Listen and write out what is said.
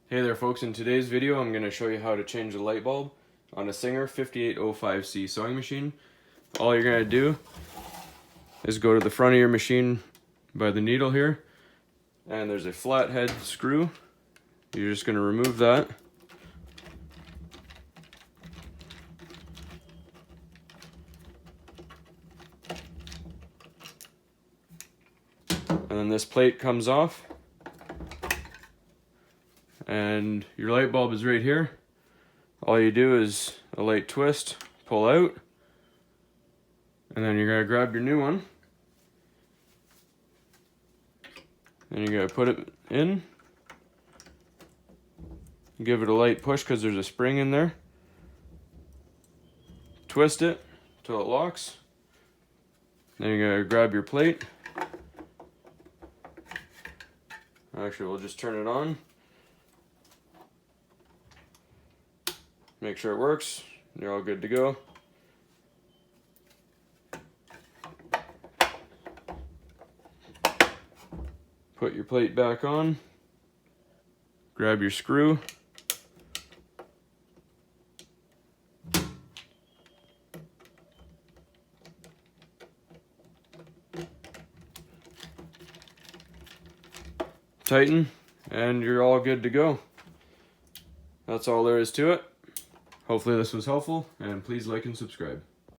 Hey there folks, in today's video I'm going to show you how to change the light bulb on a Singer 5805C sewing machine. All you're going to do is go to the front of your machine by the needle here, and there's a flathead screw. You're just going to remove that. And then this plate comes off. And your light bulb is right here. All you do is a light twist, pull out, and then you're gonna grab your new one. And you're gonna put it in. Give it a light push because there's a spring in there. Twist it till it locks. Then you're gonna grab your plate. Actually, we'll just turn it on. Make sure it works. You're all good to go. Put your plate back on. Grab your screw. Tighten, and you're all good to go. That's all there is to it. Hopefully this was helpful, and please like and subscribe.